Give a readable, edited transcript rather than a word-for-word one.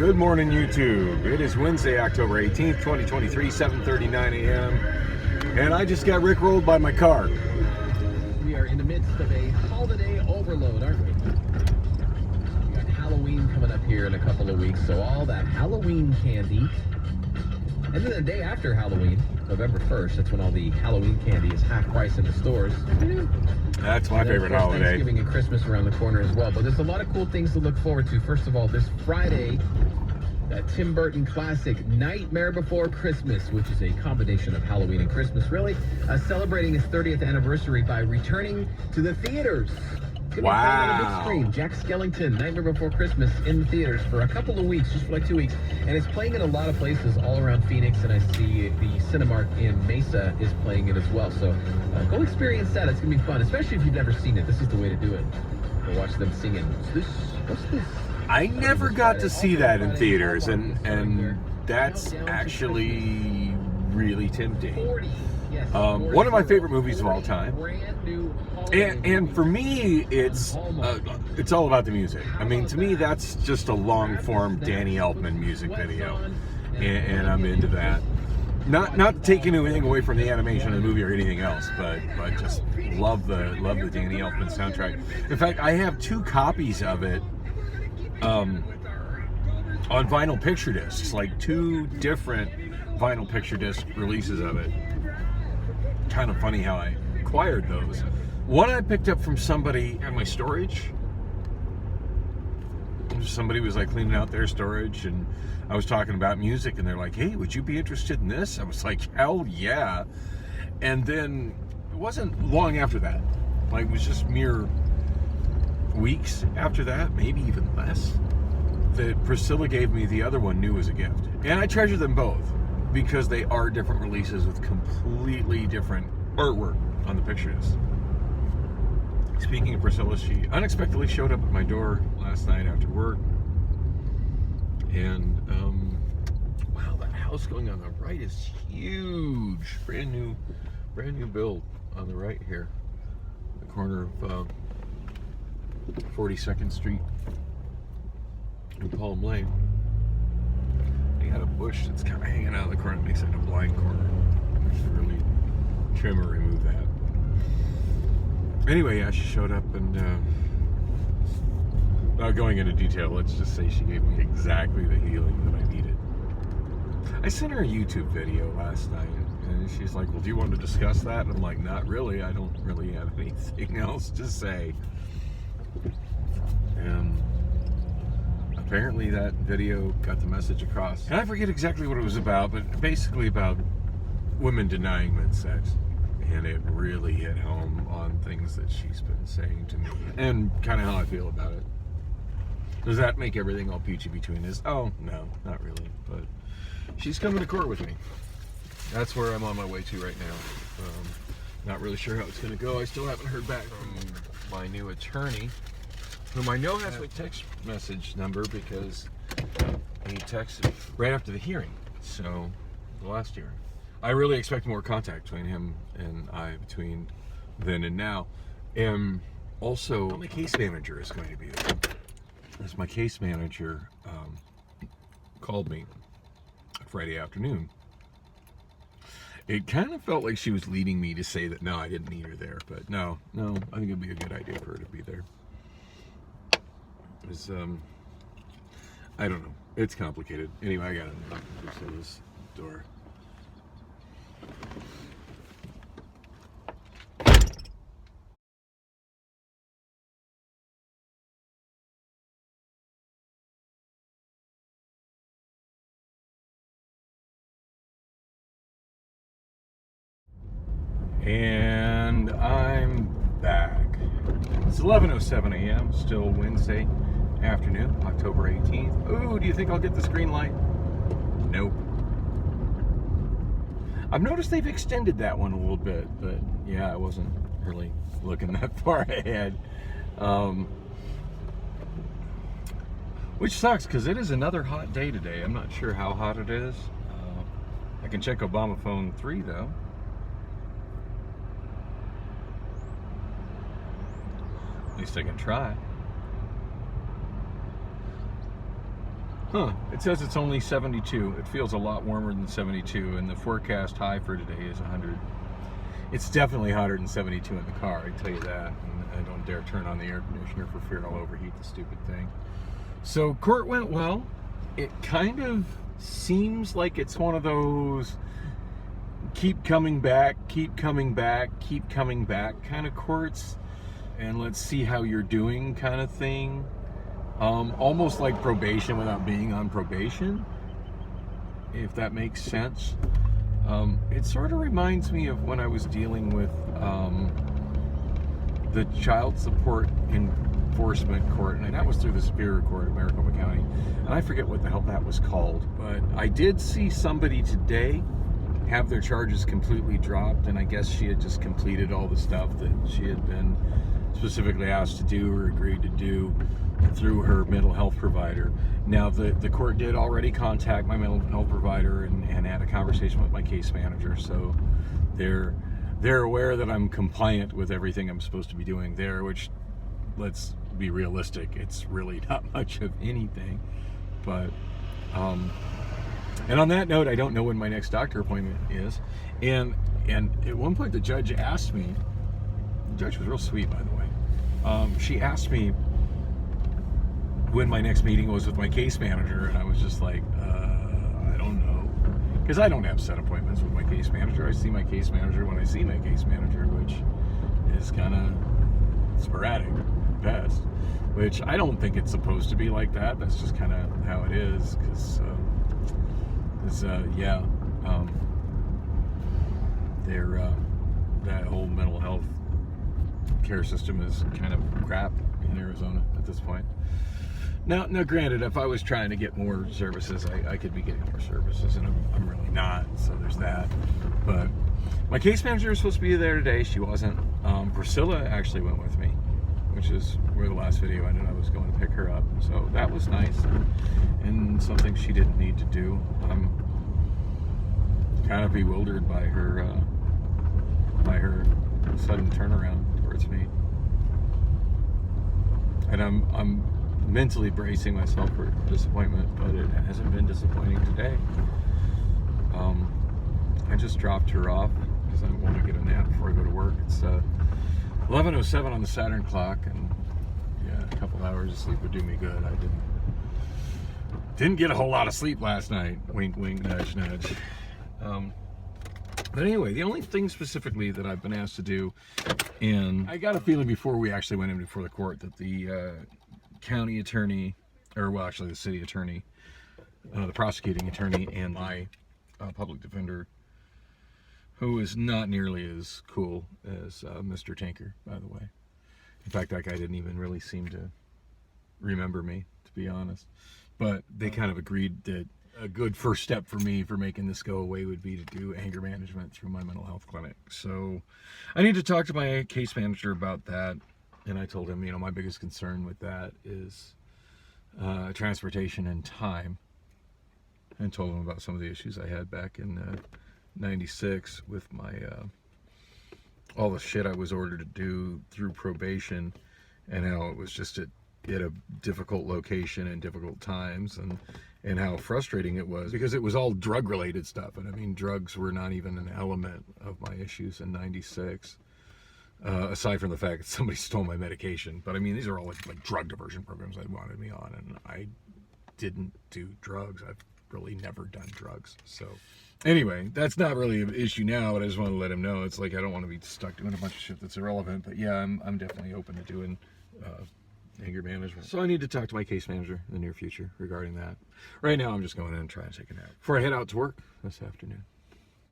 Good morning, YouTube. It is Wednesday, October 18th, 2023, 7:39 a.m. And I just got rickrolled by my car. We are in the midst of a holiday overload, aren't we? We got Halloween coming up here in a couple of weeks, so all that Halloween candy. And then the day after Halloween, November 1st, that's when all the Halloween candy is half price in the stores. That's my favorite holiday. Thanksgiving and Christmas around the corner as well. But there's a lot of cool things to look forward to. First of all, this Friday, that Tim Burton classic, Nightmare Before Christmas, which is a combination of Halloween and Christmas, really, celebrating its 30th anniversary by returning to the theaters. It's gonna be playing on the big screen. Jack Skellington, Nightmare Before Christmas, in the theaters for a couple of weeks, just for like 2 weeks. And it's playing in a lot of places all around Phoenix, and I see the Cinemark in Mesa is playing it as well. So go experience that. It's going to be fun, especially if you've never seen it. This is the way to do it. Go watch them singing. What's this? I never got to see that in theaters, and that's actually really tempting. One of my favorite movies of all time. And for me, it's all about the music. I mean, to me, that's just a long-form Danny Elfman music video, and I'm into that. Not taking anything away from the animation of the movie or anything else, but just love the Danny Elfman soundtrack. In fact, I have 2 copies of it on vinyl picture discs, like 2 different vinyl picture disc releases of it. Kind of funny how I acquired those. One I picked up from somebody at my storage. Somebody was like cleaning out their storage, and I was talking about music, and they're like, "Hey, would you be interested in this?" I was like, "Hell yeah!" And then it wasn't long after that. Like, it was just mere weeks after that, maybe even less, that Priscilla gave me the other one new as a gift. And I treasure them both because they are different releases with completely different artwork on the pictures. Speaking of Priscilla, she unexpectedly showed up at my door last night after work. And, wow, that house going on the right is huge. Brand new build on the right here. The corner of 42nd Street and Palm Lane. They got a bush that's kind of hanging out of the corner. It makes it a blind corner. I should really trim or remove that. Anyway, yeah, she showed up, and without going into detail, let's just say she gave me exactly the healing that I needed. I sent her a YouTube video last night, and she's like, "Well, do you want to discuss that?" And I'm like, "Not really. I don't really have anything else to say." And apparently that video got the message across. And I forget exactly what it was about, but basically about women denying men's sex. And it really hit home on things that she's been saying to me, and kind of how I feel about it. Does that make everything all peachy between us? Oh, no, not really. But she's coming to court with me. That's where I'm on my way to right now. Not really sure how it's going to go. I still haven't heard back from my new attorney, whom I know has my text message number because he texted right after the hearing. So, the last hearing. I really expect more contact between him and I between then and now. And also, my case manager is going to be there. As my case manager called me Friday afternoon. It kind of felt like she was leading me to say that, no, I didn't need her there. But no, I think it'd be a good idea for her to be there. It's, I don't know. It's complicated. Anyway, I got to knock this door. And I'm back. It's 11:07 a.m. Still Wednesday afternoon, October 18th. Ooh, do you think I'll get this green light? Nope. I've noticed they've extended that one a little bit, but yeah, I wasn't really looking that far ahead. Which sucks, because it is another hot day today. I'm not sure how hot it is. I can check Obama phone 3, though. At least I can try. Huh, it says it's only 72. It feels a lot warmer than 72, and the forecast high for today is 100. It's definitely hotter than 72 in the car, I tell you that. And I don't dare turn on the air conditioner for fear I'll overheat the stupid thing. So court went well. It kind of seems like it's one of those keep coming back kind of courts, and let's see how you're doing kind of thing. Almost like probation without being on probation, if that makes sense. It sort of reminds me of when I was dealing with the child support enforcement court, and that was through the Superior Court of Maricopa County, and I forget what the hell that was called, but I did see somebody today have their charges completely dropped, and I guess she had just completed all the stuff that she had been specifically asked to do or agreed to do through her mental health provider. Now, the court did already contact my mental health provider and had a conversation with my case manager, so they're aware that I'm compliant with everything I'm supposed to be doing there, which, let's be realistic, it's really not much of anything. But and on that note, I don't know when my next doctor appointment is, and at one point the judge asked me, the judge was real sweet, by the way, she asked me when my next meeting was with my case manager, and I was just like, I don't know, because I don't have set appointments with my case manager. I see my case manager when I see my case manager, which is kind of sporadic at best, which I don't think it's supposed to be like that. That's just kind of how it is, because that whole mental health care system is kind of crap in Arizona at this point. Now, granted, if I was trying to get more services, I could be getting more services, and I'm really not, so there's that. But my case manager is supposed to be there today. She wasn't. Priscilla actually went with me, which is where the last video ended. I was going to pick her up, so that was nice, and something she didn't need to do. I'm kind of bewildered by her sudden turnaround towards me, and I'm mentally bracing myself for disappointment, but it hasn't been disappointing today. I just dropped her off because I want to get a nap before I go to work. It's 11:07 on the Saturn clock, and yeah, a couple hours of sleep would do me good. I didn't get a whole lot of sleep last night. Wink, wink, nudge, nudge. But anyway, the only thing specifically that I've been asked to do, and I got a feeling before we actually went in before the court that the county attorney, or well, actually the city attorney, the prosecuting attorney, and my public defender, who is not nearly as cool as Mr. Tanker, by the way. In fact, that guy didn't even really seem to remember me, to be honest. But they kind of agreed that a good first step for me for making this go away would be to do anger management through my mental health clinic. So I need to talk to my case manager about that. And I told him, my biggest concern with that is transportation and time. And told him about some of the issues I had back in '96 with my all the shit I was ordered to do through probation, and how it was just at a difficult location and difficult times, and how frustrating it was because it was all drug related stuff. And I mean, drugs were not even an element of my issues in '96. Aside from the fact that somebody stole my medication. But I mean, these are all like drug diversion programs they wanted me on, and I didn't do drugs. I've really never done drugs. So anyway, that's not really an issue now, but I just want to let him know. It's like, I don't want to be stuck doing a bunch of shit that's irrelevant, but yeah, I'm definitely open to doing anger management. So I need to talk to my case manager in the near future regarding that. Right now, I'm just going in and trying to take a nap before I head out to work this afternoon.